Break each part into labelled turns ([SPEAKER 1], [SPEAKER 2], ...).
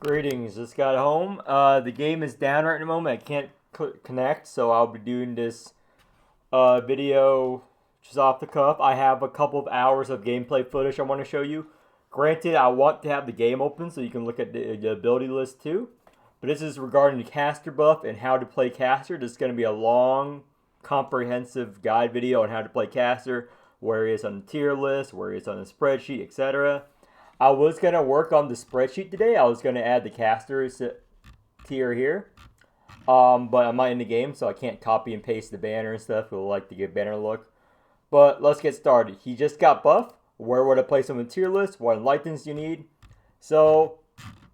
[SPEAKER 1] Greetings, just got home. The game is down right in the moment. I can't connect, so I'll be doing this video just off the cuff. I have a couple of hours of gameplay footage I want to show you. Granted, I want to have the game open so you can look at the ability list too. But this is regarding the Castor buff and how to play Castor. This is going to be a long, comprehensive guide video on how to play Castor, where he is on the tier list, where he is on the spreadsheet, etc. I was going to work on the spreadsheet today. I was going to add the Castor tier here. But I'm not in the game, so I can't copy and paste the banner and stuff. We'll like to give banner look. But let's get started. He just got buffed. Where would I place him in the tier list? What enlightens you need? So,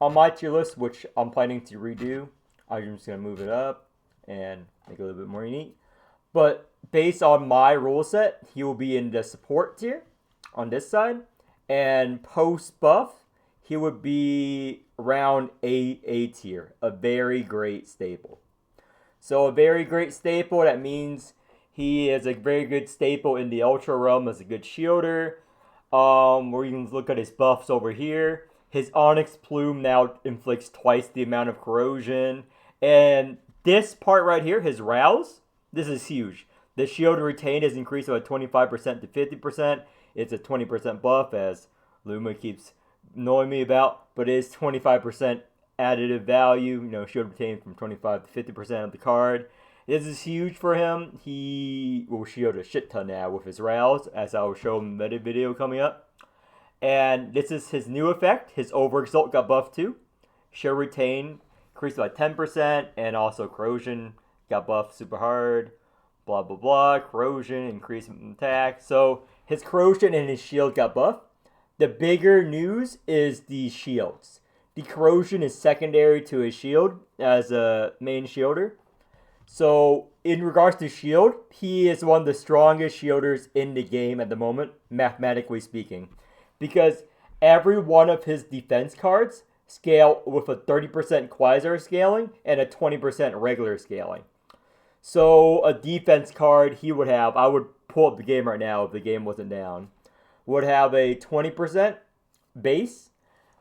[SPEAKER 1] on my tier list, which I'm planning to redo, I'm just going to move it up and make it a little bit more unique. But based on my rule set, he will be in the support tier on this side. And post buff, he would be around A tier, a very great staple. So a very great staple, that means he is a very good staple in the Ultra realm as a good shielder. Where you can look at his buffs over here. His Onyx Plume now inflicts twice the amount of corrosion. And this part right here, his Rouse, this is huge. The shield retained is increased by 25% to 50%. It's a 20% buff, as Luma keeps annoying me about, but it is 25% additive value. You know, shield retained from 25 to 50% of the card. This is huge for him. He will shield a shit ton now with his Rouse, as I will show in the meta video coming up. And this is his new effect. His Overexalt got buffed too. Shield retain increased by 10%, and also corrosion got buffed super hard. Blah blah blah. Corrosion increase in attack. So his corrosion and his shield got buffed. The bigger news is the shields. The corrosion is secondary to his shield as a main shielder. So in regards to shield, he is one of the strongest shielders in the game at the moment, mathematically speaking. Because every one of his defense cards scale with a 30% Quasar scaling and a 20% regular scaling. So a defense card he would have, I would pull up the game right now if the game wasn't down, would have a 20% base,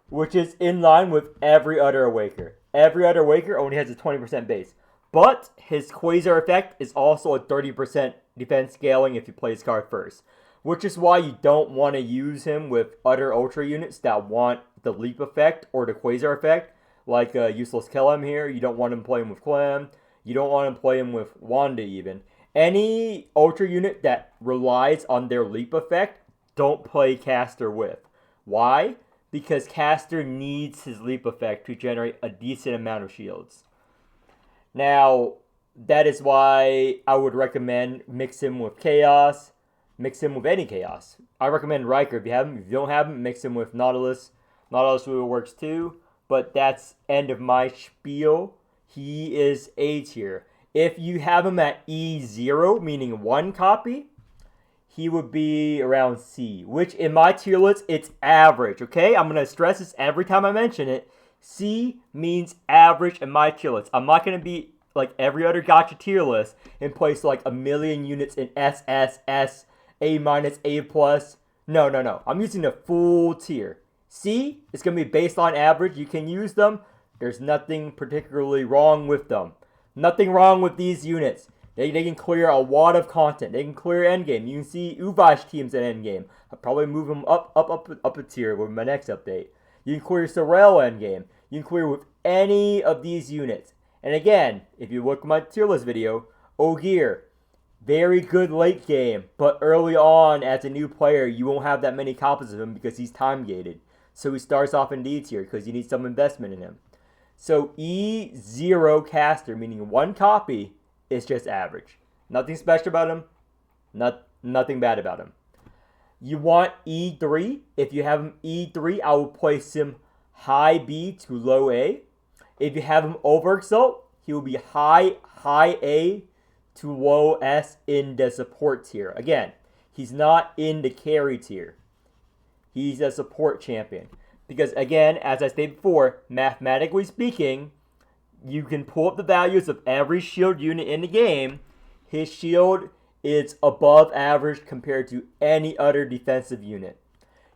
[SPEAKER 1] which is in line with every other Awaker. Every other Awaker only has a 20% base. But his Quasar effect is also a 30% defense scaling if you play his card first. Which is why you don't want to use him with other Ultra units that want the Leap effect or the Quasar effect. Like Useless Kellum here, you don't want him playing with Clem. You don't want to play him with Wanda even. Any Ultra unit that relies on their Leap effect, don't play Castor with. Why? Because Castor needs his Leap effect to generate a decent amount of shields. Now, that is why I would recommend mix him with Chaos. Mix him with any Chaos. I recommend Riker if you have him. If you don't have him, mix him with Nautilus. Nautilus really works too. But that's end of my spiel. He is A tier. If you have him at E0, meaning 1 copy, he would be around C, which in my tier list, it's average, okay? I'm going to stress this every time I mention it. C means average in my tier list. I'm not going to be like every other gacha tier list and place like a million units in S, S, S, A minus, A plus. No. I'm using the full tier. C is going to be based on average. You can use them. There's nothing particularly wrong with them. Nothing wrong with these units. They can clear a lot of content. They can clear endgame. You can see Uvash teams at endgame. I'll probably move them up a tier with my next update. You can clear Sorel endgame. You can clear with any of these units. And again, if you look at my tier list video, Ogier, very good late game. But early on, as a new player, you won't have that many copies of him because he's time gated. So he starts off in D tier because you need some investment in him. So E0 Castor, meaning 1 copy, is just average. Nothing special about him. Nothing bad about him. You want E3. If you have him E3, I will place him high B to low A. If you have him Overexalt, he will be high A to low S in the support tier. Again, he's not in the carry tier. He's a support champion. Because again, as I stated before, mathematically speaking, you can pull up the values of every shield unit in the game. His shield is above average compared to any other defensive unit.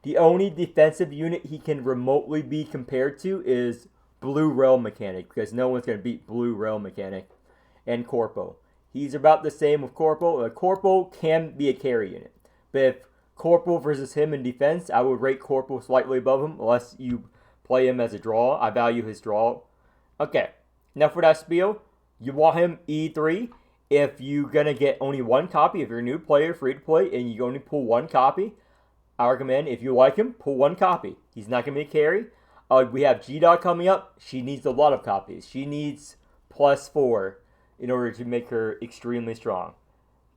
[SPEAKER 1] The only defensive unit he can remotely be compared to is Blue Realm Mechanic, because no one's going to beat Blue Realm Mechanic. And Corpo. He's about the same with Corpo. Corpo can be a carry unit. But if Corpo versus him in defense, I would rate Corpo slightly above him, unless you play him as a draw. I value his draw. Okay, now for that spiel, you want him E3. If you're going to get only one copy, if you're a new player, free to play, and you only pull one copy, I recommend, if you like him, pull one copy. He's not going to be a carry. We have G-Dog coming up. She needs a lot of copies. She needs +4 in order to make her extremely strong.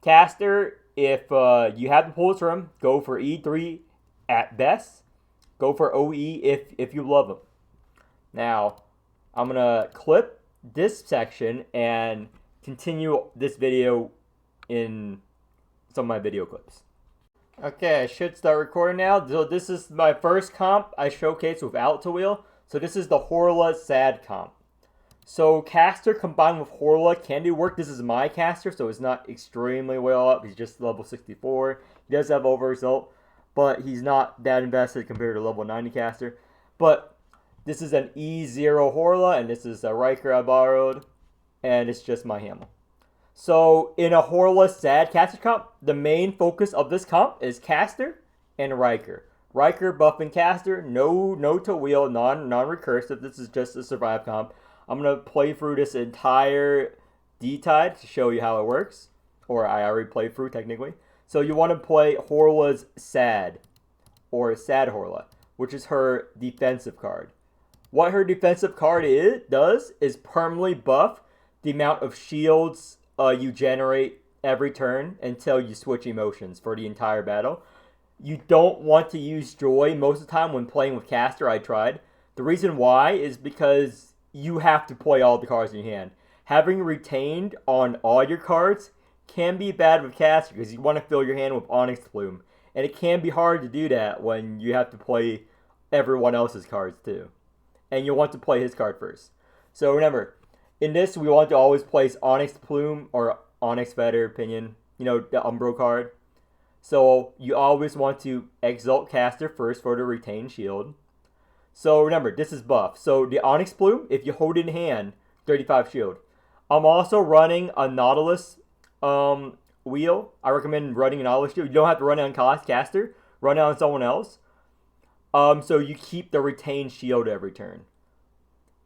[SPEAKER 1] Castor, if you have the pulls for him, go for E3 at best. Go for OE if you love him. Now, I'm going to clip this section and continue this video in some of my video clips. Okay, I should start recording now. So this is my first comp I showcased without Tawil. So this is the Hora Sad comp. So Castor combined with Hora can do work. This is my Castor, so it's not extremely well up. He's just level 64. He does have overresult, but he's not that invested compared to level 90 Castor. But this is an E0 Hora, and this is a Riker I borrowed, and it's just my Hamel. So in a Hora Sad Castor comp, the main focus of this comp is Castor and Riker. Riker buffing Castor, no Tawil, non-recursive. This is just a survive comp. I'm going to play through this entire D-Tide to show you how it works. Or I already played through, technically. So you want to play Hora's Sad. Or Sad Hora, which is her defensive card. What her defensive card does is permanently buff the amount of shields you generate every turn until you switch emotions for the entire battle. You don't want to use Joy most of the time when playing with Castor. I tried. The reason why is because you have to play all the cards in your hand. Having retained on all your cards can be bad with Castor because you want to fill your hand with Onyx Plume. And it can be hard to do that when you have to play everyone else's cards too. And you'll want to play his card first. So remember, in this we want to always place Onyx Plume or Onyx Feather Pinion, the Umbro card. So you always want to Exalt Castor first for the retained shield. So remember, this is buff. So the Onyx Plume, if you hold it in hand, 35 shield. I'm also running a Nautilus wheel. I recommend running a Nautilus wheel. You don't have to run it on Castor. Run it on someone else. So you keep the retained shield every turn.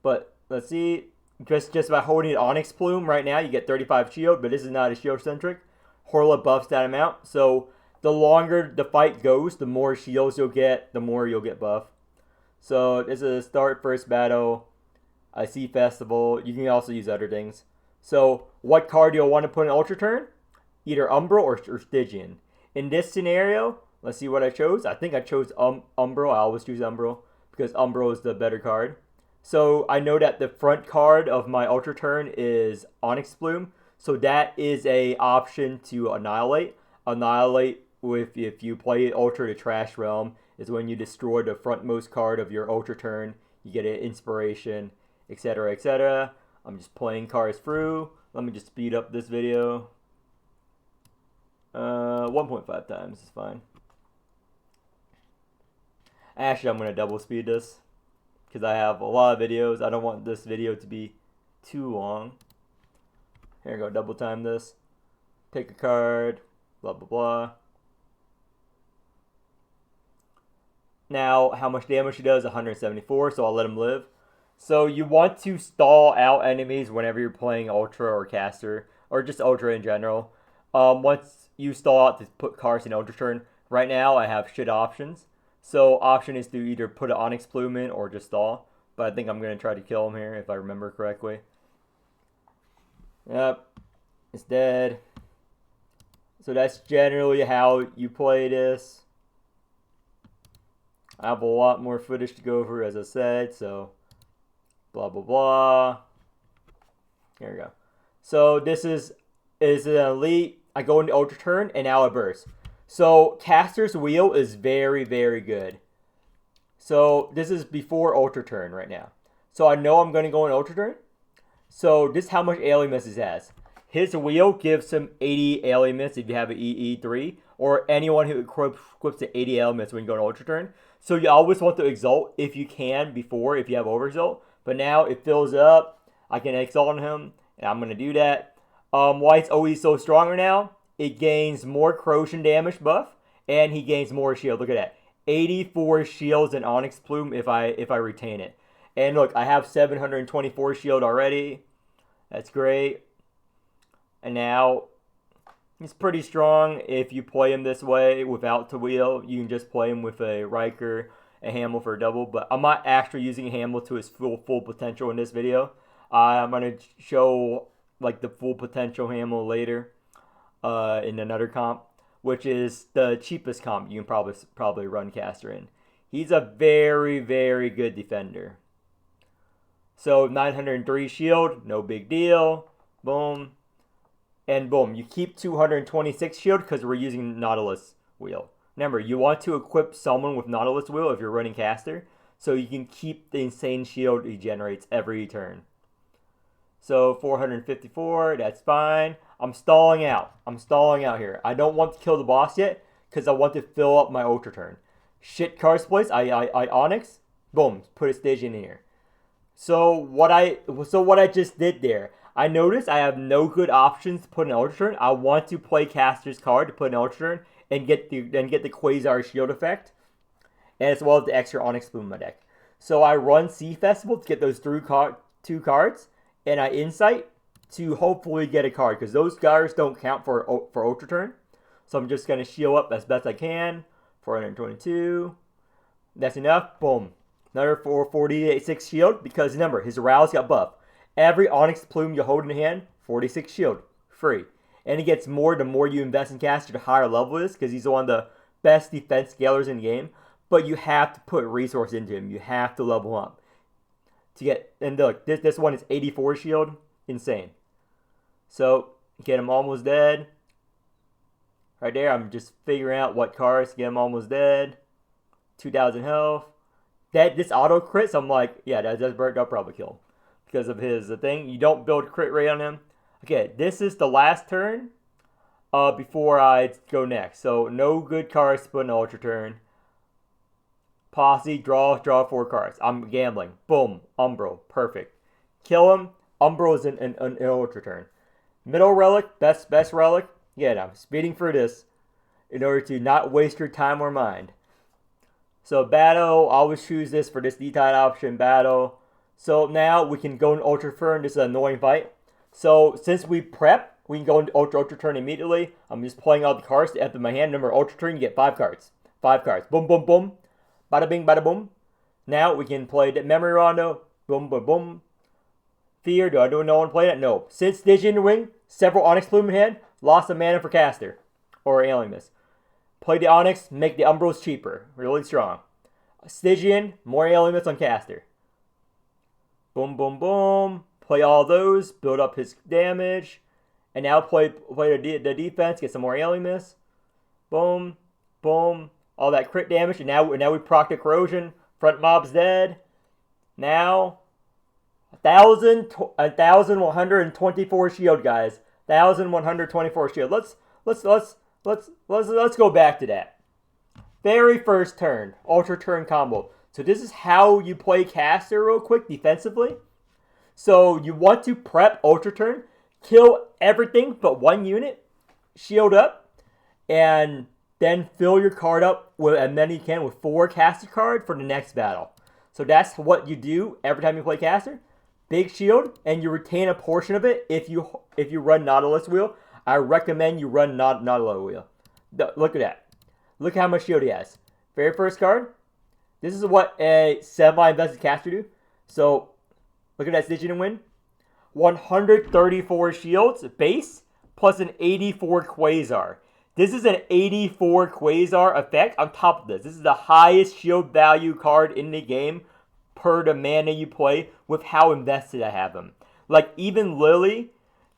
[SPEAKER 1] But let's see. Just by holding an Onyx Plume right now, you get 35 shield. But this is not a shield centric. Hora buffs that amount. So the longer the fight goes, the more shields you'll get, the more you'll get buff. So this is a start first battle. I see festival. You can also use other things. So what card do you want to put in Ultra Turn? Either Umbro or Stygian. In this scenario, let's see what I chose. I think I chose Umbro. I always choose Umbro because Umbro is the better card. So I know that the front card of my Ultra Turn is Onyx Plume. So that is a option to Annihilate. Annihilate if you play Ultra to Trash Realm is when you destroy the frontmost card of your Ultra Turn. You get an inspiration, etc., etc. I'm just playing cards through. Let me just speed up this video. 1.5 times is fine. Actually, I'm going to double speed this because I have a lot of videos. I don't want this video to be too long. Here we go, double time this. Pick a card, blah, blah, blah. Now, how much damage he does? 174, so I'll let him live. So you want to stall out enemies whenever you're playing Ultra or Castor, or just Ultra in general. Once you stall out to put cards in Ultra Turn, right now I have shit options. So option is to either put an Onyx Plume in or just stall. But I think I'm going to try to kill him here if I remember correctly. Yep, it's dead. So that's generally how you play this. I have a lot more footage to go over, as I said, so blah, blah, blah. Here we go. So this is an elite. I go into Ultra Turn, and now I burst. So Castor's Wheel is very, very good. So this is before Ultra Turn right now. So I know I'm going to go in Ultra Turn. So this is how much ailments he has. His wheel gives him 80 ailments if you have an EE3, or anyone who equips to 80 ailments when you go to Ultra Turn. So you always want to exalt if you can before, if you have overexalt, But now it fills up. I can exalt on him, and I'm going to do that. Why it's always so stronger now, it gains more corrosion damage buff, and he gains more shield. Look at that. 84 shields in Onyx Plume if I retain it. And look, I have 724 shield already. That's great. And now, he's pretty strong if you play him this way without the wheel. You can just play him with a Riker, a Hamel for a double. But I'm not actually using Hamel to his full potential in this video. I'm going to show like the full potential Hamel later in another comp, which is the cheapest comp you can probably run Castor in. He's a very, very good defender. So 903 shield, no big deal. Boom. And boom, you keep 226 shield because we're using Nautilus wheel. Remember, you want to equip someone with Nautilus wheel if you're running Castor, so you can keep the insane shield he generates every turn. So 454, that's fine. I'm stalling out. Here. I don't want to kill the boss yet because I want to fill up my Ultra turn. Shit card splits, I Onyx, boom, put a stage in here. So what I just did there, I noticed I have no good options to put an Ultra turn. I want to play Castor's card to put an Ultra turn and get the Quasar shield effect, and as well as the extra Onyx Plume in my deck. So I run Sea Festival to get those two cards, and I Insight to hopefully get a card because those cards don't count for Ultra turn. So I'm just gonna shield up as best I can. 422. That's enough. Boom. Another 446 shield because remember his Rouse got buffed. Every Onyx Plume you hold in hand, 46 shield, free. And he gets more the more you invest in Castor, the higher level it is, because he's one of the best defense scalers in the game. But you have to put resource into him. You have to level up. To get, and look, this one is 84 shield. Insane. So, get him almost dead. Right there, I'm just figuring out what cards to get him almost dead. 2,000 health. This auto crit, so I'm like, yeah, that'll probably kill him. Because of his thing. You don't build crit rate on him. Okay, this is the last turn before I go next. So no good cards to put in Ultra turn. Posse, draw 4 cards. I'm gambling. Boom, Umbro, perfect. Kill him. Umbro is an Ultra turn. Middle relic, best relic. Yeah, I'm speeding through this in order to not waste your time or mind. So battle, always choose this for this D-type option, battle. So now we can go into Ultra turn. This is an annoying fight. So since we prep, we can go into Ultra turn immediately. I'm just playing all the cards to enter my hand. Remember, Ultra turn, you get 5 cards. 5 cards. Boom, boom, boom. Bada bing, bada boom. Now we can play the Memory Rondo. Boom, boom, boom. Fear, do I know no one play that? No. Since Stygian Wing, several Onyx Plume in hand, lost a mana for Castor. Or Alien Mist. Play the Onyx, make the Umbros cheaper. Really strong. Stygian, more Alien Mist on Castor. Boom, boom, boom. Play all those, build up his damage. And now play the defense, get some more Alien Mist. Boom, boom. All that crit damage. And now we proc the corrosion. Front mob's dead. Now 1,124 shield, guys. 1,124 shield. Let's go back to that. Very first turn, Ultra turn combo. So this is how you play Castor real quick defensively. So you want to prep Ultra turn, kill everything but 1 unit, shield up, and then fill your card up with as many you can with 4 Castor cards for the next battle. So that's what you do every time you play Castor. Big shield, and you retain a portion of it if you run Nautilus wheel. I recommend you run Nautilus wheel. Look at that. Look how much shield he has. Very first card. This is what a semi-invested Castor do. So look at that Stygian win. 134 shields base plus an 84 Quasar. This is an 84 Quasar effect on top of this. This is the highest shield value card in the game per the mana you play with how invested I have him. Like, even Lily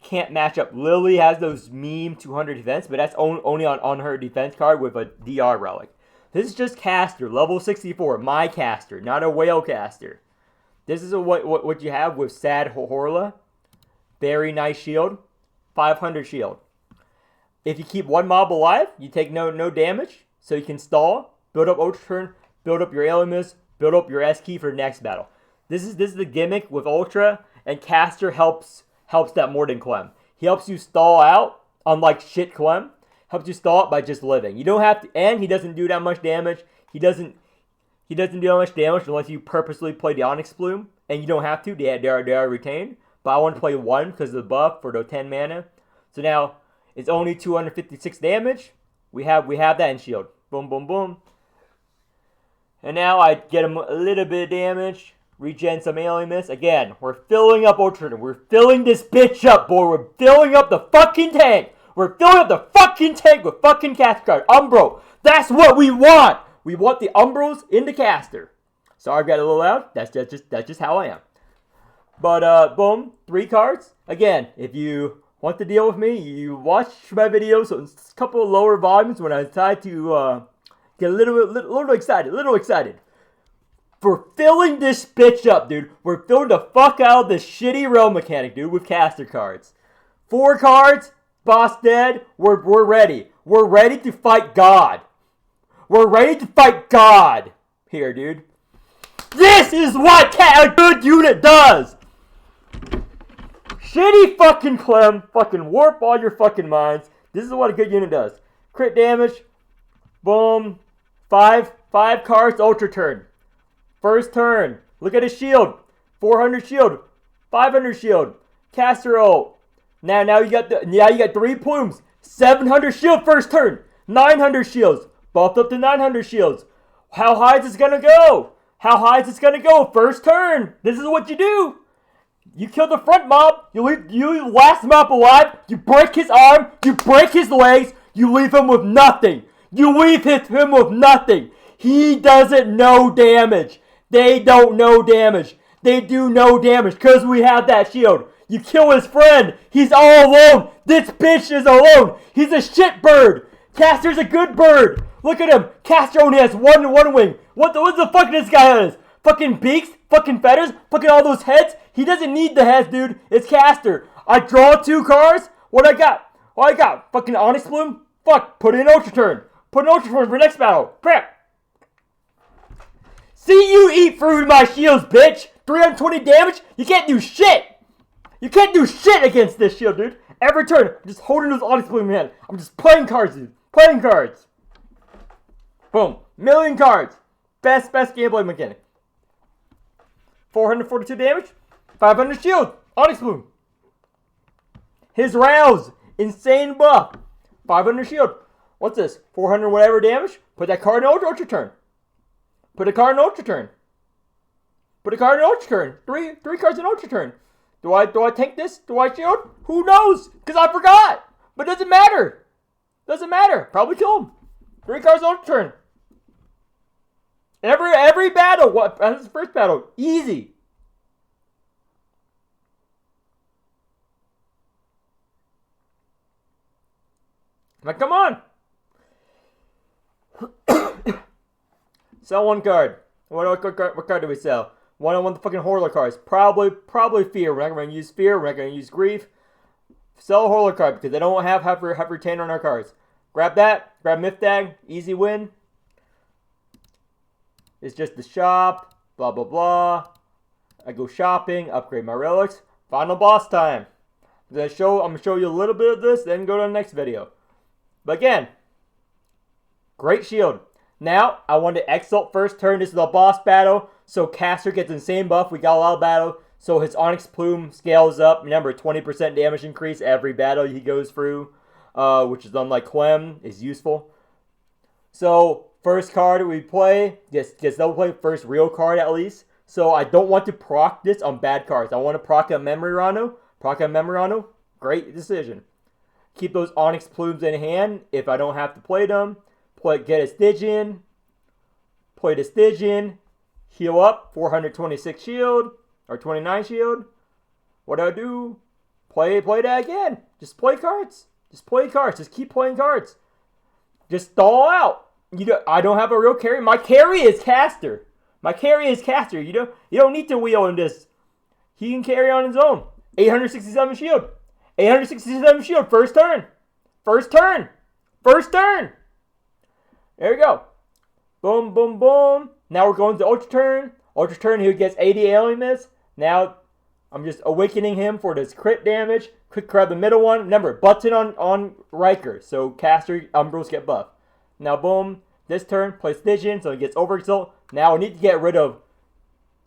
[SPEAKER 1] can't match up. Lily has those meme 200 defense, but that's only on her defense card with a DR relic. This is just Castor, level 64, my Castor, not a whale Castor. This is what you have with Sad Horla. Very nice shield. 500 shield. If you keep 1 mob alive, you take no damage, so you can stall, build up Ultra turn, build up your Alien Mist, build up your S key for the next battle. This is the gimmick with Ultra, and Castor helps that more than Clem. He helps you stall out, unlike shit Clem. Helps you stall it by just living. You don't have to, and he doesn't do that much damage. He doesn't do that much damage unless you purposely play the Onyx Plume, and you don't have to. They are retained. But I want to play 1 because of the buff for the 10 mana. So now it's only 256 damage. We have that in shield. Boom, boom, boom. And now I get him a little bit of damage. Regen some alien miss. Again, we're filling up Ultra. We're filling this bitch up, boy. We're filling up the fucking tank. We're filling up the fucking tank with fucking Castor. Umbro. That's what we want. We want the Umbros in the Castor. Sorry I got a little loud. That's just how I am. But, boom. 3 cards. Again, if you want to deal with me, you watch my videos on a couple of lower volumes when I decide to get a little excited. For filling this bitch up, dude. We're filling the fuck out of this shitty realm mechanic, dude, with Castor cards. 4 cards, boss dead, we're ready. We're ready to fight God. We're ready to fight God here, dude. This is what a good unit does. Shitty fucking Clem, fucking warp all your fucking minds. This is what a good unit does. Crit damage, boom, 5 cards, Ultra turn. First turn, look at his shield, 400 shield, 500 shield, Castor ult. Now you got 3 plumes, 700 shield first turn, 900 shields, buffed up to 900 shields. How high is this gonna go? First turn. This is what you do. You kill the front mob, you leave last mob alive, you break his arm, you break his legs, you leave him with nothing. He doesn't know damage. They don't know damage. They do no damage because we have that shield. You kill his friend. He's all alone. This bitch is alone. He's a shit bird. Castor's a good bird. Look at him. Castor only has one wing. What the fuck this guy has? Fucking beaks? Fucking feathers? Fucking all those heads? He doesn't need the heads, dude. It's Castor. I draw 2 cards. What I got? Fucking Onyx Plume? Fuck. Put in Ultra Turn. For next battle. Crap. See you eat through my shields, bitch. 320 damage? You can't do shit. You can't do shit against this shield, dude. Every turn, I'm just holding those Onyx Plume in my hand. I'm just playing cards, dude. Playing cards. Boom. Million cards. Best gameplay mechanic. 442 damage. 500 shield. Onyx Plume. His rouse. Insane buff. 500 shield. What's this? 400 whatever damage? Put that card in Ultra turn. Put a card in Ultra turn. 3 cards in Ultra turn. Do I tank this? Do I shield? Who knows? Because I forgot. But it doesn't matter. Probably kill him. 3 cards in Ultra turn. Every battle. This is the first battle. Easy. Like, come on. Sell 1 card. What card do we sell? One on the fucking Hora cards. Probably Fear. We're not going to use Fear. We're not going to use Grief. Sell a Hora card because they don't have retainer on our cards. Grab that. Grab Miftag. Easy win. It's just the shop. Blah, blah, blah. I go shopping. Upgrade my relics. Final boss time. I'm going to show you a little bit of this, then go to the next video. But again, great shield. Now, I want to Exalt first turn. This is a boss battle. So Castor gets insane buff. We got a lot of battle. So his Onyx Plume scales up. Remember, 20% damage increase every battle he goes through. Which is unlike Clem. Is useful. So, first card we play. Gets double play. First real card at least. So I don't want to proc this on bad cards. I want to proc a Memory Rano. Great decision. Keep those Onyx Plumes in hand if I don't have to play them. Get a Stygian. Play the Stygian. Heal up. 426 shield. Or 29 shield. What do I do? Play that again. Just play cards. Just keep playing cards. Just stall out. I don't have a real carry. My carry is Castor. You don't need to wheel in this. He can carry on his own. 867 shield. First turn. There we go. Boom, boom, boom. Now we're going to Ultra turn. Ultra turn, he gets 80 alien miss. Now, I'm just awakening him for this crit damage. Quick grab the middle one. Remember, button on Riker, so Castor Umbros get buffed. Now, boom. This turn, play Stygian, so he gets overexalt. Now, I need to get rid of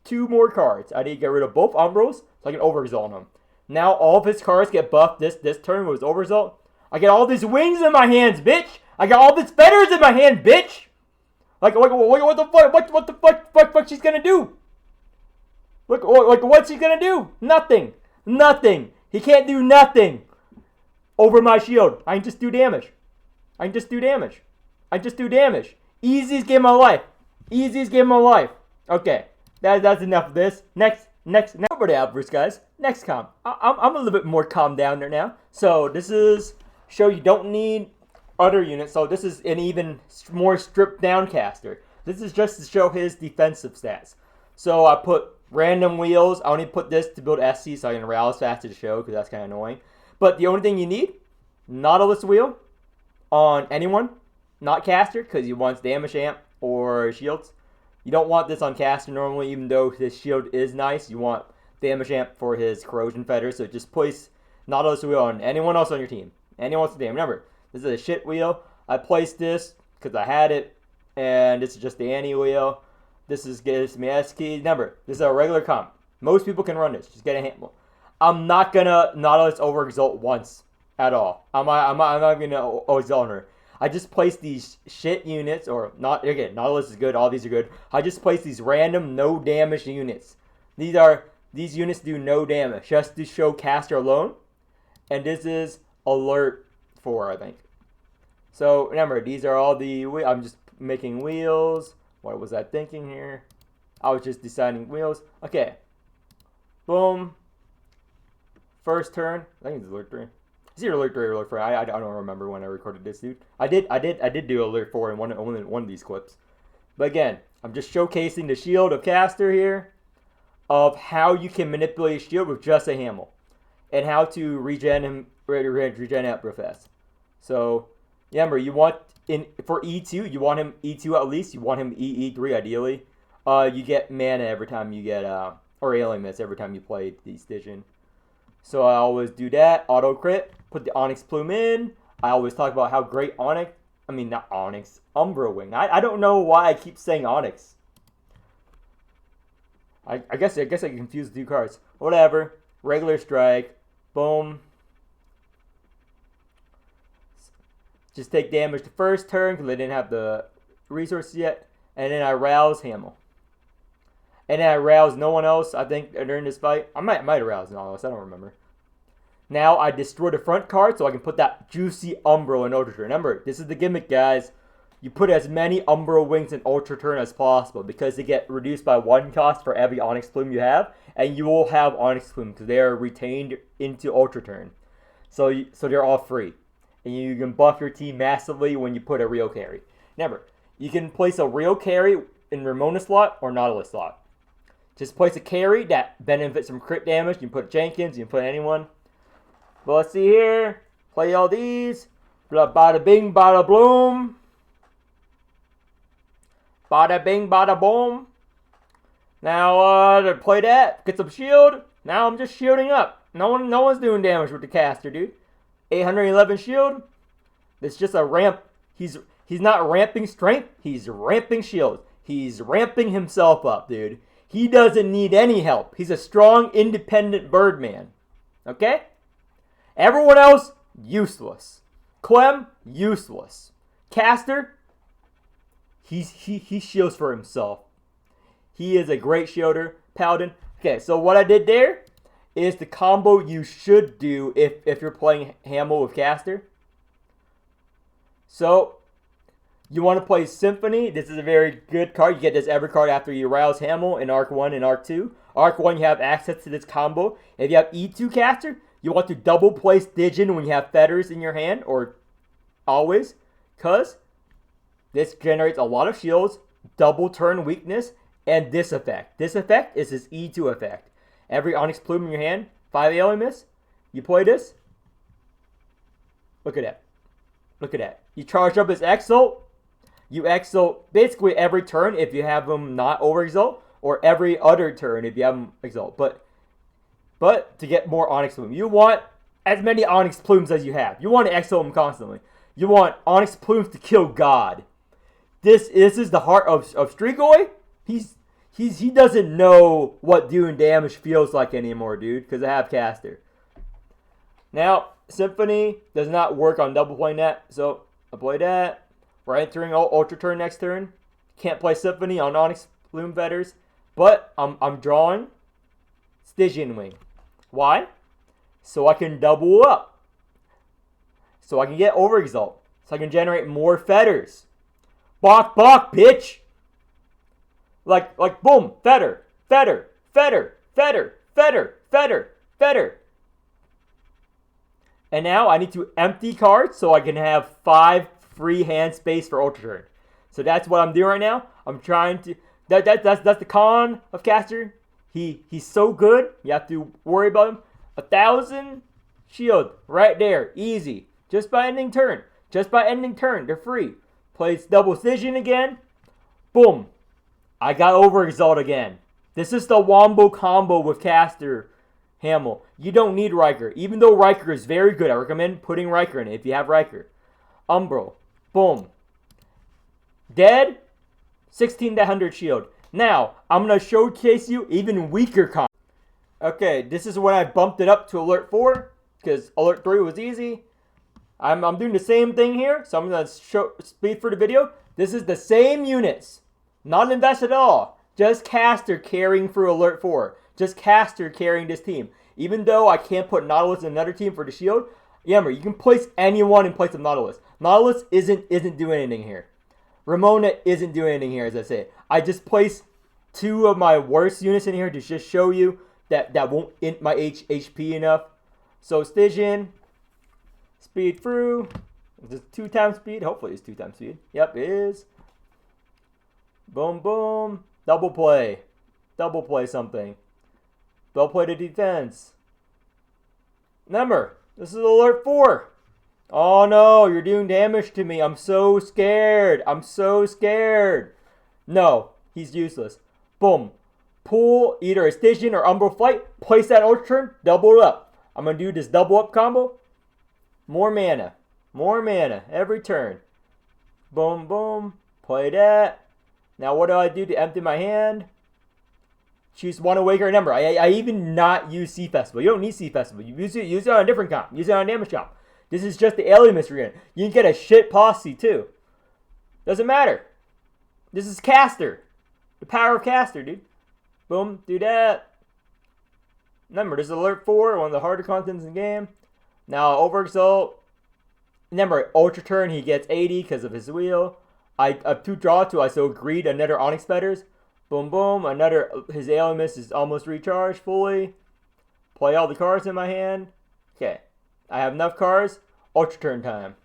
[SPEAKER 1] 2 more cards. I need to get rid of both Umbros, so I can overexalt him. Now, all of his cards get buffed this turn with his overexalt. I get all these wings in my hands, bitch! I got all these feathers in my hand, bitch! Like what the fuck? What the fuck she's gonna do? Look, what's he gonna do? Nothing. Nothing. He can't do nothing over my shield. I can just do damage. Easiest game of my life. Okay, that's enough of this. Next. Over to Outburst, guys. Next comp. I'm a little bit more calmed down there now. So this is show you don't need other units. So this is an even more stripped down Castor. This is just to show his defensive stats. So I put random wheels. I only put this to build SC so I can rally faster to show because that's kind of annoying. But the only thing you need, Nautilus wheel on anyone, not Castor, because he wants damage amp or shields. You don't want this on Castor normally, even though his shield is nice. You want damage amp for his corrosion fetters. So just place Nautilus wheel on anyone else on your team. Anyone else to damage. Remember, this is a shit wheel. I placed this because I had it, and this is just the anti wheel. This gives me S keys. Remember, this is a regular comp. Most people can run this. Just get a handle. I'm not gonna Nautilus overexalt once at all. I'm not gonna overexalt her. I just placed these shit units, or not. Again, Nautilus is good. All these are good. I just placed these random no damage units. These units do no damage just to show Castor alone, and this is alert 4, I think. So remember, these are all the. I'm just making wheels. What was I thinking here? I was just deciding wheels. Okay. Boom. First turn. I think it's alert 3. Is it alert 3 or alert 4? I don't remember when I recorded this, dude. I did do alert 4 in one of these clips. But again, I'm just showcasing the shield of Castor here, of how you can manipulate a shield with just a Hamel, and how to regen him, regen up real fast. So remember, you want for E2, you want him E2 at least. You want him E3 ideally. You get mana every time you get or alien miss every time you play the Stygian. So I always do that. Auto crit. Put the Onyx plume in. I always talk about how great Onyx. I mean, not Onyx. Umbra wing. I don't know why I keep saying Onyx. I guess I confused the 2 cards. Whatever. Regular strike. Boom. Just take damage the first turn because I didn't have the resources yet. And then I rouse Hamel. And then I rouse no one else, I think, during this fight. I might have roused no one else. I don't remember. Now I destroy the front card so I can put that juicy Umbro in Ultra Turn. Remember, this is the gimmick, guys. You put as many Umbro wings in Ultra Turn as possible because they get reduced by 1 cost for every Onyx Plume you have. And you will have Onyx Plume because they are retained into Ultra Turn. So they're all free. And you can buff your team massively when you put a Rio carry. Remember, you can place a Rio carry in Ramona slot or Nautilus slot. Just place a carry that benefits from crit damage. You can put Jenkins, you can put anyone. But let's see here. Play all these. Bada bing, bada bloom. Bada bing, bada boom. Now, to play that, get some shield. Now I'm just shielding up. No one's doing damage with the Castor, dude. 811 shield. It's just a ramp. He's not ramping strength. He's ramping shield. He's ramping himself up, dude. He doesn't need any help. He's a strong, independent Birdman. Okay? Everyone else, useless. Clem, useless. Castor, he shields for himself. He is a great shielder. Paladin. Okay, so what I did there is the combo you should do if you're playing Hamel with Castor. So, you want to play Symphony. This is a very good card. You get this every card after you rouse Hamel in Arc 1 and Arc 2. Arc 1, you have access to this combo. If you have E2 Castor, you want to double place Stygian when you have fetters in your hand, or always, because this generates a lot of shields, double turn weakness, and this effect. This effect is his E2 effect. Every Onyx Plume in your hand, 5 alien miss. You play this. Look at that. Look at that. You charge up his Exalt. You Exalt basically every turn if you have him not overexalt. or every other turn if you have Exalt. But to get more Onyx Plume, you want as many Onyx Plumes as you have. You want to exalt them constantly. You want Onyx Plumes to kill God. This is the heart of Strigoi. He doesn't know what doing damage feels like anymore, dude, because I have Castor. Now, Symphony does not work on double playing that, so I play that. We're entering Ultra turn next turn. Can't play Symphony on Onyx Plume Fetters, but I'm drawing Stygian Wing. Why? So I can double up. So I can get Overexalt. So I can generate more Fetters. Bok, bitch! Like, boom, Fetter. And now I need to empty cards so I can have 5 free hand space for Ultra Turn. So that's what I'm doing right now. I'm trying to... That's the con of Castor. He's so good. You have to worry about him. 1,000 shield right there. Easy. Just by ending turn. They're free. Plays double Stygian again. Boom. I got Overexalt again. This is the Wombo combo with Castor. Hamel. You don't need Riker. Even though Riker is very good, I recommend putting Riker in it if you have Riker. Umbral. Boom. Dead. 1600 shield. Now, I'm going to showcase you even weaker combo. Okay, this is when I bumped it up to Alert 4, because Alert 3 was easy. I'm doing the same thing here, so I'm going to show speed for the video. This is the same units. Not invested at all. Just Castor carrying through Alert 4. Just Castor carrying this team. Even though I can't put Nautilus in another team for the shield, remember, you can place anyone in place of Nautilus. Nautilus isn't doing anything here. Ramona isn't doing anything here, as I say. I just placed 2 of my worst units in here to just show you that won't int my HP enough. So Stygian, speed through. Is this 2 times speed? Hopefully it's 2 times speed. Yep, it is. Boom, boom. Double play. Double play something. Double play to defense. Remember, this is Alert 4. Oh no, you're doing damage to me. I'm so scared. No, he's useless. Boom. Pull either a Stygian or Umbral Flight. Place that Ultra turn. Double it up. I'm going to do this double up combo. More mana every turn. Boom, boom. Play that. Now what do I do to empty my hand? Choose one Awakener. Remember, I even not use Sea Festival. You don't need Sea Festival. You use it on a different comp. Use it on a damage comp. This is just the Alien Mystery unit. You can get a shit posse too. Doesn't matter. This is Castor. The power of Castor, dude. Boom, do that. Remember, this is Alert 4, one of the harder contents in the game. Now, Overexalt. Remember, Ultra Turn, he gets 80 because of his wheel. I have 2 draw to, I so agreed another Onyx Fetters. Boom, boom. Another, his Alimus is almost recharged fully. Play all the cards in my hand. Okay. I have enough cards. Ultra Turn time.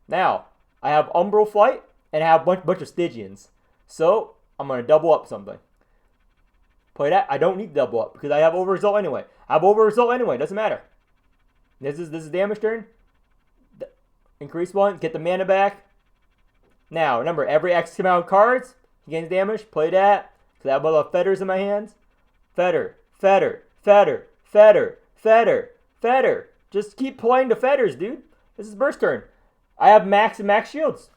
[SPEAKER 1] Now, I have Umbral Flight and I have a bunch of Stygians. So, I'm going to double up something. Play that. I don't need double up because I have Overexalt anyway. Doesn't matter. This is damage turn. Increase 1. Get the mana back. Now, remember, every X amount of cards, he gains damage. Play that. Because I have a lot of Fetters in my hands. Fetter. Just keep playing the Fetters, dude. This is burst turn. I have max and max shields.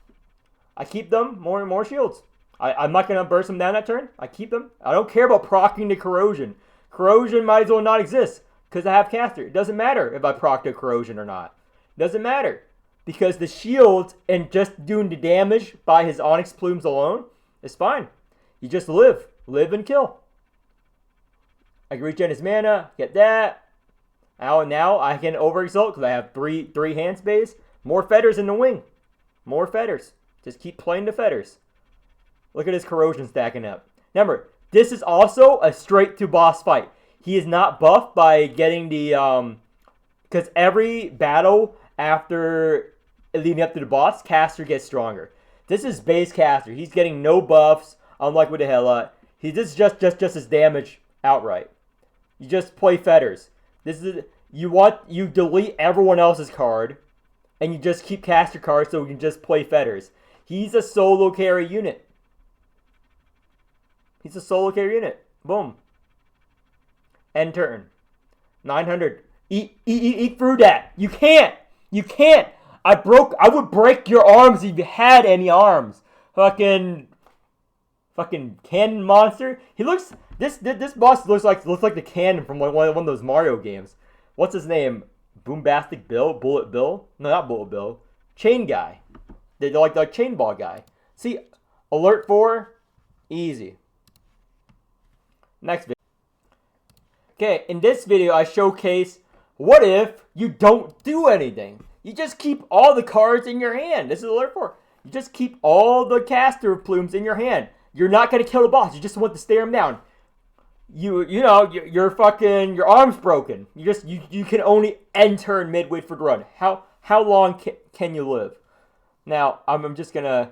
[SPEAKER 1] I keep them. More and more shields. I'm not going to burst them down that turn. I keep them. I don't care about proccing the Corrosion. Corrosion might as well not exist because I have Castor. It doesn't matter if I proc the Corrosion or not. It doesn't matter. Because the shields and just doing the damage by his Onyx Plumes alone is fine. You just live. Live and kill. I can regen his mana. Get that. Now I can Overexalt because I have three hand space. More Fetters in the wing. More Fetters. Just keep playing the Fetters. Look at his Corrosion stacking up. Remember, this is also a straight to boss fight. He is not buffed by getting the... Because every battle after leading up to the boss, Castor gets stronger. This is base Castor. He's getting no buffs, unlike with the Hela. This is just his damage outright. You just play Fetters. This is you delete everyone else's card, and you just keep Castor cards so you can just play Fetters. He's a solo carry unit. He's a solo carry unit. Boom. End turn. 900. Eat through that. You can't. You can't. I would break your arms if you had any arms. Fucking cannon monster. He looks. This boss looks like the cannon from one of those Mario games. What's his name? Boombastic Bill? Bullet Bill? No, not Bullet Bill. Chain guy. They're like the chain ball guy. See, alert 4, easy. Next video. Okay, in this video I showcase what if you don't do anything. You just keep all the cards in your hand. This is alert 4. You just keep all the Castor plumes in your hand. You're not gonna kill the boss. You just want to stare him down. Your arm's broken. You can only end turn midway for the run. How long can you live? Now I'm just gonna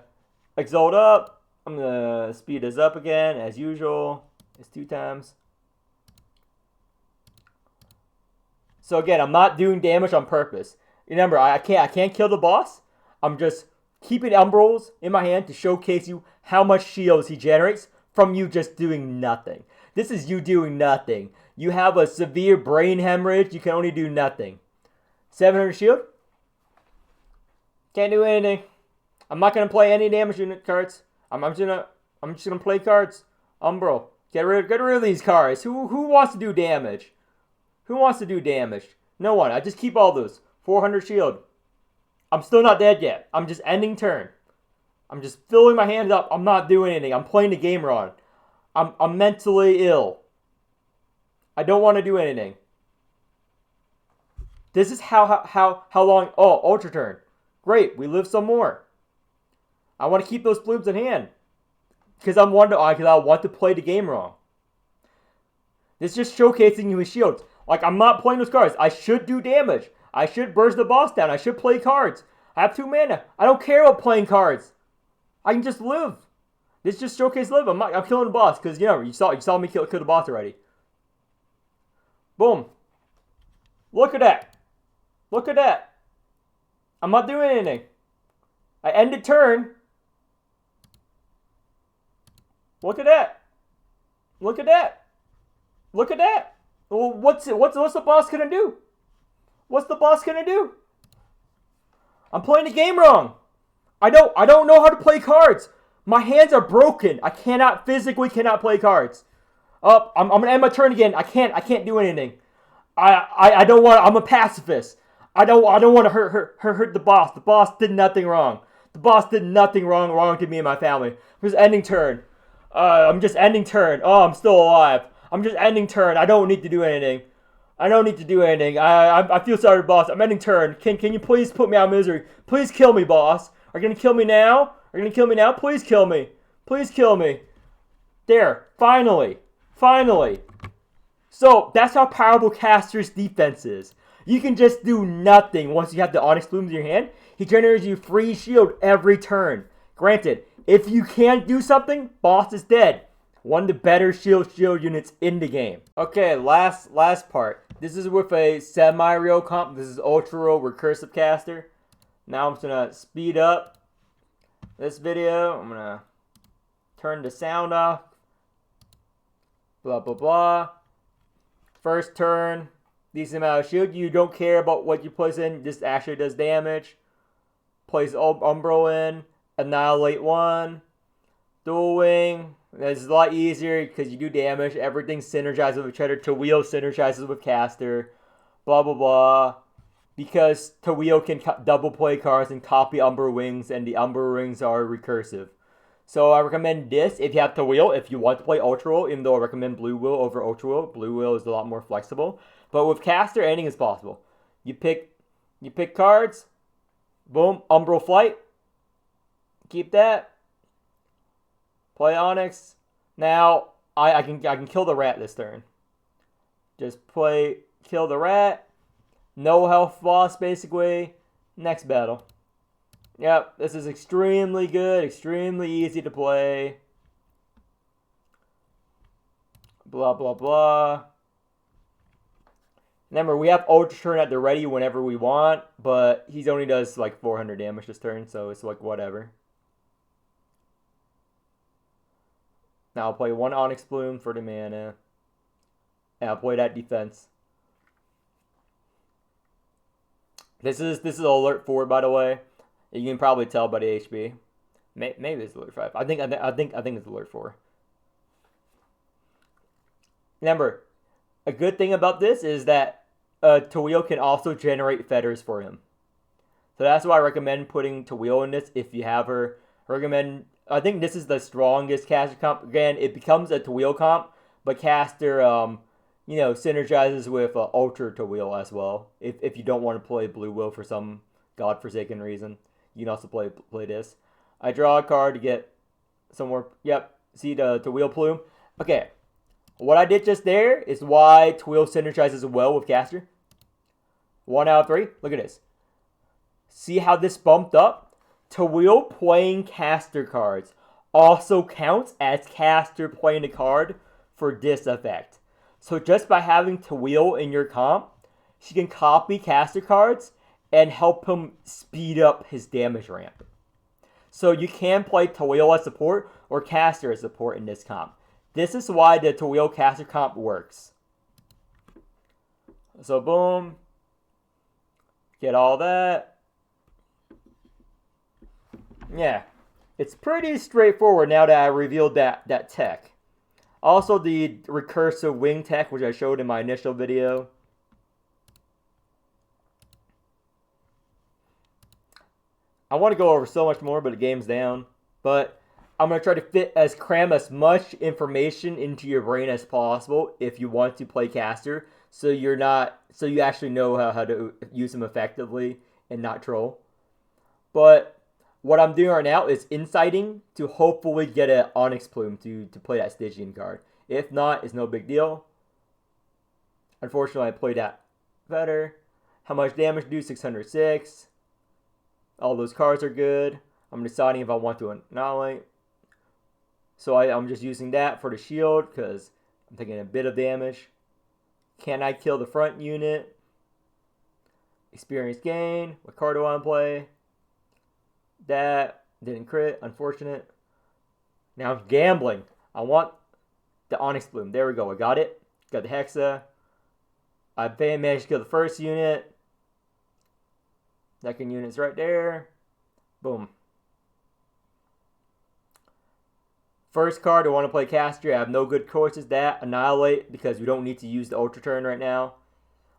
[SPEAKER 1] exalt up. I'm gonna speed this up again as usual. It's 2 times. So again, I'm not doing damage on purpose. Remember, I can't kill the boss. I'm just keeping umbros in my hand to showcase you how much shields he generates from you just doing nothing. This is you doing nothing. You have a severe brain hemorrhage. You can only do nothing. 700 shield. Can't do anything. I'm not gonna play any damage unit cards. I'm just gonna play cards. Umbro. Get rid of these cards. Who wants to do damage? Who wants to do damage? No one. I just keep all those. 400 shield. I'm still not dead yet. I'm just ending turn. I'm just filling my hands up. I'm not doing anything. I'm playing the game wrong. I'm mentally ill. I don't want to do anything. This is how long. Oh, ultra turn. Great. We live some more. I want to keep those plumes in hand because I want to play the game wrong. This is just showcasing you his shields. Like, I'm not playing those cards. I should do damage. I should burst the boss down. I should play cards. I have 2 mana. I don't care about playing cards. I can just live. This just showcase live. I'm killing the boss because you saw me kill the boss already. Boom. Look at that. Look at that. I'm not doing anything. I ended turn. Look at that. Look at that. Look at that. Well, what's the boss gonna do? What's the boss gonna do? I'm playing the game wrong. I don't know how to play cards. My hands are broken. I physically cannot play cards. Oh, I'm gonna end my turn again. I can't do anything. I don't want. I'm a pacifist. I don't want to hurt the boss. The boss did nothing wrong. The boss did nothing wrong to me and my family. I'm just ending turn. I'm just ending turn. Oh, I'm still alive. I'm just ending turn. I don't need to do anything. I don't need to do anything. I feel sorry, boss. I'm ending turn. Can you please put me out of misery? Please kill me, boss. Are you gonna kill me now? Are you gonna kill me now? Please kill me. Please kill me. There. Finally. Finally. So, that's how powerful Castor's defense is. You can just do nothing once you have the Onyx Plumes in your hand. He generates you free shield every turn. Granted, if you can't do something, boss is dead. One of the better shield units in the game. Okay, last part. This is with a semi-real comp. This is ultra real recursive Castor. Now I'm just gonna speed up this video. I'm gonna turn the sound off. Blah blah blah. First turn, decent amount of shield. You don't care about what you place in. This actually does damage. Place Umbro in. Annihilate 1. Dual Wing. It's a lot easier because you do damage. Everything synergizes with each other. Tawio synergizes with Castor. Blah, blah, blah. Because Tawio can double play cards and copy Umber Wings, and the Umber Wings are recursive. So I recommend this if you have Tawio, if you want to play Ultra Will, even though I recommend Blue Will over Ultra Will. Blue Will is a lot more flexible. But with Castor, anything is possible. You pick cards. Boom. Umbral Flight. Keep that. Play Onyx. Now, I can kill the rat this turn. Just kill the rat. No health loss, basically. Next battle. Yep, this is extremely good. Extremely easy to play. Blah, blah, blah. Remember, we have Ultra Turn at the ready whenever we want, but he only does like 400 damage this turn, so it's like whatever. Now I'll play 1 Onyx Bloom for the mana. And I'll play that defense. This is alert 4, by the way. You can probably tell by the HB. Maybe it's alert 5. I think it's alert 4. Remember, a good thing about this is that Tawil can also generate feathers for him. So that's why I recommend putting Tawil in this if you have her. I think this is the strongest Castor comp. Again, it becomes a Tawil comp, but Castor, synergizes with Ultra Tawil as well. If you don't want to play Blue Will for some godforsaken reason, you can also play this. I draw a card to get some more. Yep, see the Tawil plume. Okay, what I did just there is why Tawil synergizes well with Castor. 1 out of 3. Look at this. See how this bumped up? Tawil playing Castor cards also counts as Castor playing a card for this effect. So just by having Tawil in your comp, she can copy Castor cards and help him speed up his damage ramp. So you can play Tawil as support or Castor as support in this comp. This is why the Tawil Castor comp works. So boom. Get all that. Yeah, it's pretty straightforward now that I revealed that tech. Also, the recursive wing tech, which I showed in my initial video. I want to go over so much more, but the game's down. But I'm going to try to cram as much information into your brain as possible if you want to play Castor, so you actually know how to use him effectively and not troll. But what I'm doing right now is inciting to hopefully get an Onyx Plume to play that Stygian card. If not, it's no big deal. Unfortunately, I played that better. How much damage do? 606. All those cards are good. I'm deciding if I want to annihilate. So I'm just using that for the shield because I'm taking a bit of damage. Can I kill the front unit? Experience gain. What card do I want to play? That didn't crit, unfortunate. Now I'm gambling. I want the Onyx Bloom. There we go. I got it. Got the Hexa. I managed to kill the first unit. Second unit's right there. Boom. First card, I want to play Castor. I have no good choices. That, Annihilate, because we don't need to use the Ultra turn right now.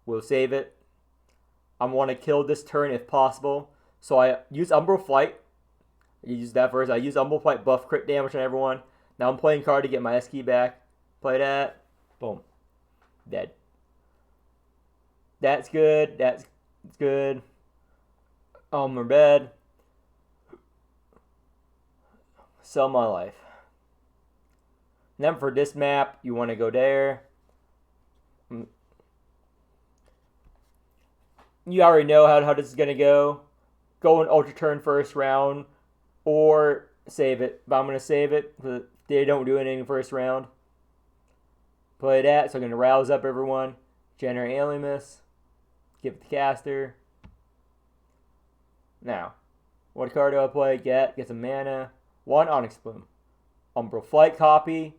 [SPEAKER 1] We'll save it. I want to kill this turn if possible. So I use Umbral Flight. You use that first. I use Umbral Flight, buff crit damage on everyone. Now I'm playing card to get my S key back. Play that. Boom. Dead. That's good. That's good. We're bad. Sell my life. And then for this map, you want to go there. You already know how this is going to go. Go in Ultra Turn first round. Or save it. But I'm going to save it. They don't do anything first round. Play that. So I'm going to rouse up everyone. Generate Alien Miss. Give it to Castor. Now, what card do I play? Get some mana. 1 Onyx Bloom. Umbral Flight copy.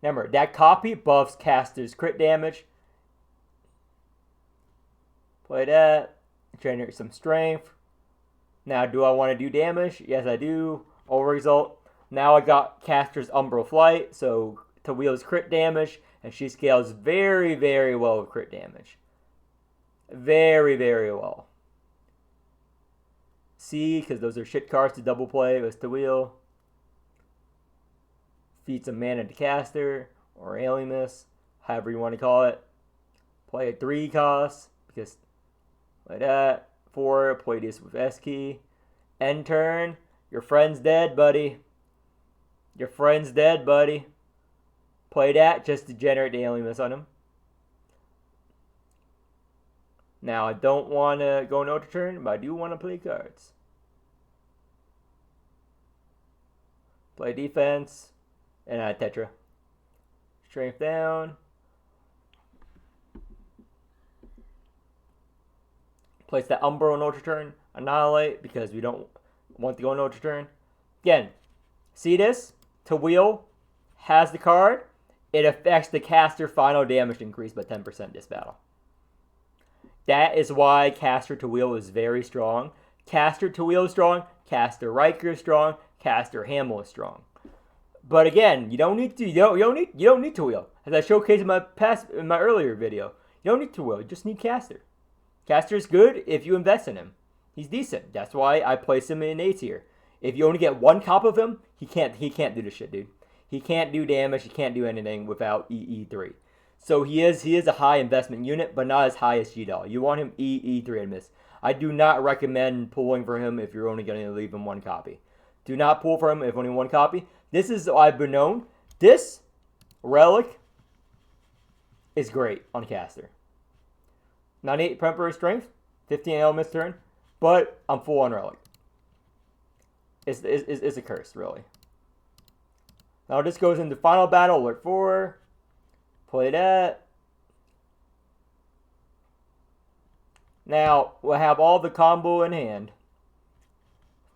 [SPEAKER 1] Remember, that copy buffs Castor's crit damage. Play that. Generate some strength. Now, do I want to do damage? Yes, I do. Over result. Now I got Castor's Umbral Flight, so Tawil's crit damage, and she scales very, very well with crit damage. Very, very well. C, because those are shit cards to double play with Tawil. Feed some mana to Castor, or Alien Miss, however you want to call it. Play a 3 cost, because like that. 4, play this with S key. End turn. Your friend's dead, buddy. Your friend's dead, buddy. Play that just to generate the Alien Miss on him. Now, I don't want to go in Ultra Turn, but I do want to play cards. Play defense. And Tetra. Strength down. Place that Umbro in Ultra Turn. Annihilate, because we don't want to go in Ultra Turn. Again, see this? Tawil has the card, it affects the caster final damage increase by 10% this battle. That is why Castor to wheel is very strong. Castor to wheel is strong. Castor Riker is strong. Castor Hamill is strong. But again, you don't need to wheel. As I showcased in my earlier video, you don't need to wheel. You just need Castor. Castor is good if you invest in him. He's decent. That's why I place him in A tier. If you only get one cop of him, he can't do this shit, dude. He can't do damage. He can't do anything without EE3. So he is a high investment unit, but not as high as G-Doll. You want him EE3 and miss. I do not recommend pulling for him if you're only going to leave him one copy. Do not pull for him if only one copy. This is, I've been known, this relic is great on Castor. 98 Emperor Strength, 15 Elements turn, but I'm full on relic. It's a curse, really. Now this goes into final battle, alert 4. Play that. Now, we'll have all the combo in hand.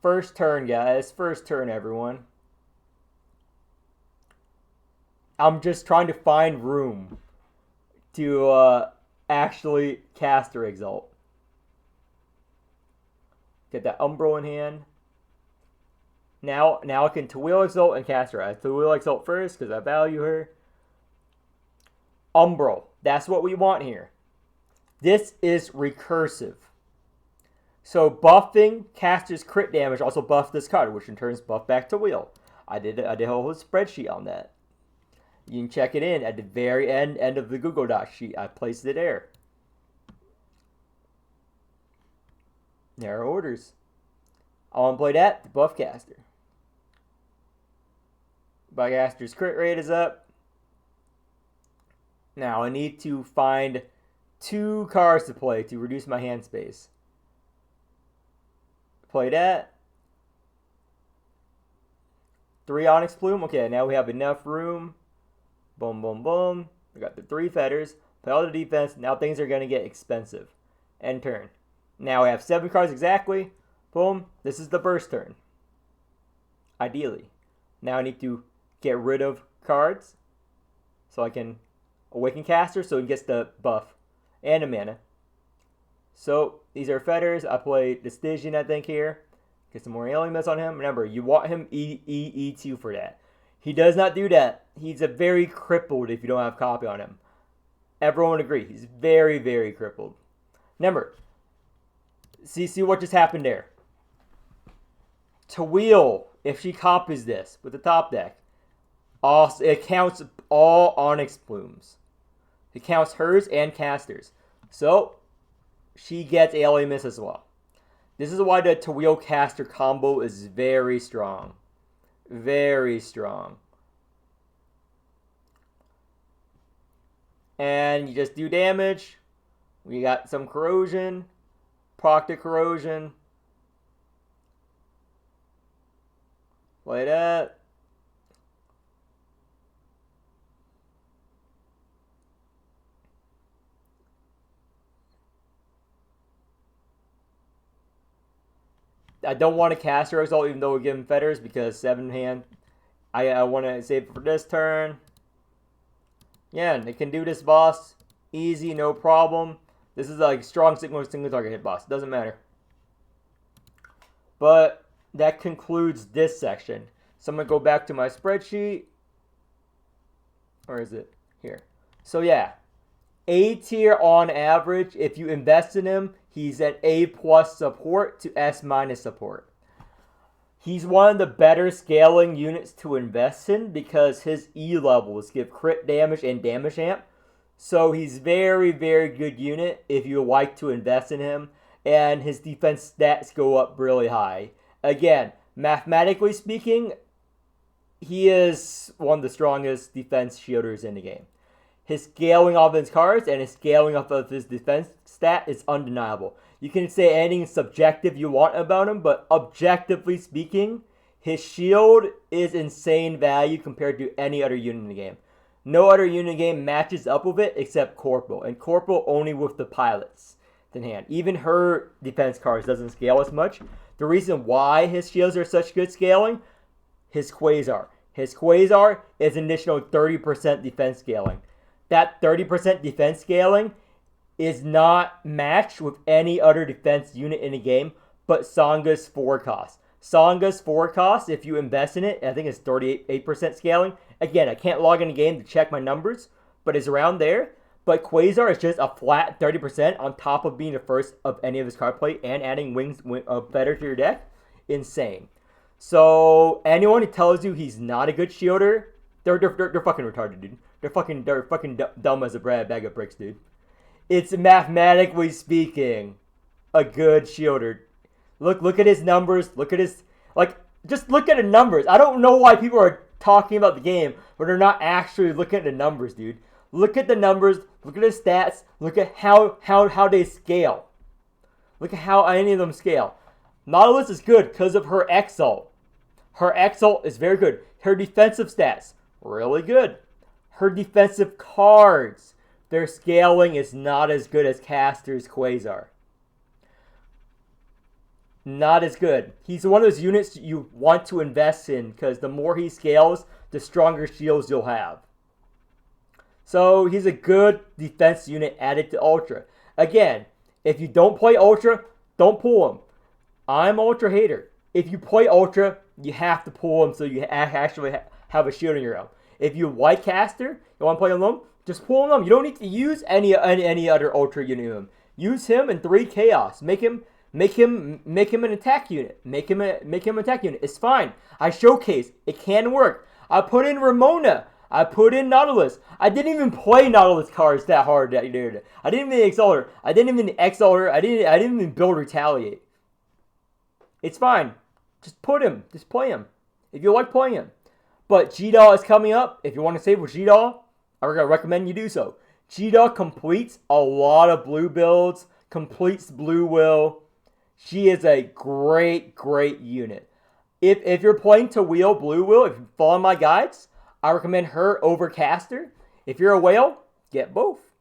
[SPEAKER 1] First turn, guys. First turn, everyone. I'm just trying to find room to actually cast or exalt. Get that Umbro in hand. Now I can to-wheel exalt and cast her. I to-wheel exalt first because I value her. Umbro. That's what we want here. This is recursive. So buffing Castor's crit damage also buffs this card, which in turn is buffed back to wheel. I did a whole spreadsheet on that. You can check it in at the very end of the Google Doc sheet. I placed it there. There are orders. I want to play that to buff Castor. But Castor's crit rate is up. Now I need to find 2 cards to play to reduce my hand space. Play that. 3 Onyx Plume. Okay, now we have enough room. Boom, boom, boom. We got the 3 feathers. Play all the defense. Now things are going to get expensive. End turn. Now we have 7 cards exactly. Boom. This is the burst turn. Ideally. Now I need to get rid of cards. So I can awaken Castor so he gets the buff. And a mana. So these are feathers. I play the Stygian, I think, here. Get some more alien mess on him. Remember, you want him E2 for that. He does not do that. He's a very crippled if you don't have copy on him. Everyone would agree. He's very, very crippled. Remember, see what just happened there. To wheel, if she copies this with the top deck, it counts all Onyx Plumes. It counts hers and Castor's. So, she gets alien miss as well. This is why the to-wheel Castor combo is very strong. Very strong. And you just do damage. We got some corrosion. Proc to corrosion. Play that. I don't want to cast her exalt even though we give him feathers because 7 hand. I want to save it for this turn. Yeah, they can do this boss easy, no problem. This is like strong single target hit boss. Doesn't matter. But that concludes this section. So I'm gonna go back to my spreadsheet. Or is it here? So yeah, A tier on average. If you invest in him, he's at A+ support to S- support. He's one of the better scaling units to invest in because his E levels give crit damage and damage amp. So he's very, very good unit if you like to invest in him. And his defense stats go up really high. Again, mathematically speaking, he is one of the strongest defense shielders in the game. His scaling off his cards and his scaling off of his defense stat is undeniable. You can say anything subjective you want about him, but objectively speaking, his shield is insane value compared to any other unit in the game. No other unit in the game matches up with it except Corporal, and Corporal only with the pilots in hand. Even her defense cards doesn't scale as much. The reason why his shields are such good scaling, his Quasar. His Quasar is an additional 30% defense scaling. That 30% defense scaling is not matched with any other defense unit in the game but Sanga's 4 cost. Sanga's 4 cost, if you invest in it, I think it's 38% scaling. Again, I can't log in the game to check my numbers, but it's around there. But Quasar is just a flat 30% on top of being the first of any of his card play and adding wings better to your deck. Insane. So anyone who tells you he's not a good shielder, they're fucking retarded, dude. They're fucking dumb as a bag of bricks, dude. It's mathematically speaking a good shielder. Look at his numbers. Look at his just look at the numbers. I don't know why people are talking about the game, but they're not actually looking at the numbers, dude. Look at the numbers. Look at his stats. Look at how they scale. Look at how any of them scale. Nautilus is good because of her Exalt. Her Exalt is very good. Her defensive stats, really good. Her defensive cards, their scaling is not as good as Castor's Quasar. Not as good. He's one of those units you want to invest in because the more he scales, the stronger shields you'll have. So he's a good defense unit added to Ultra. Again, if you don't play Ultra, don't pull him. I'm Ultra hater. If you play Ultra, you have to pull him so you actually have a shield on your own. If you like Castor, you want to play him alone, just pull him alone. You don't need to use any other Ultra unit. Use him in 3 Chaos. Make him an attack unit. Make him an attack unit. It's fine. I showcase. It can work. I put in Ramona. I put in Nautilus. I didn't even play Nautilus cards that hard that year. I didn't even exalt her. I didn't even build Retaliate. It's fine. Just put him. Just play him. If you like playing him. But G-Doll is coming up. If you want to save with G-Doll, I recommend you do so. G-Doll completes a lot of blue builds. Completes Blue Will. She is a great unit. If you're playing to wheel Blue Will, if you follow my guides, I recommend her over Castor. If you're a whale, get both.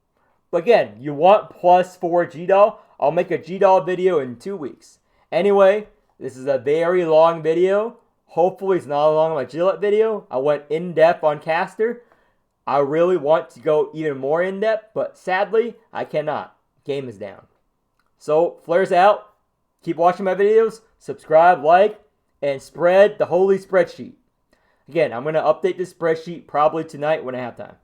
[SPEAKER 1] But again, you want +4 G-Doll. I'll make a G-Doll video in 2 weeks. Anyway, this is a very long video. Hopefully it's not as long as my Gillette video. I went in-depth on Castor. I really want to go even more in-depth, but sadly, I cannot. Game is down. So, flares out. Keep watching my videos. Subscribe, like, and spread the holy spreadsheet. Again, I'm going to update this spreadsheet probably tonight when I have time.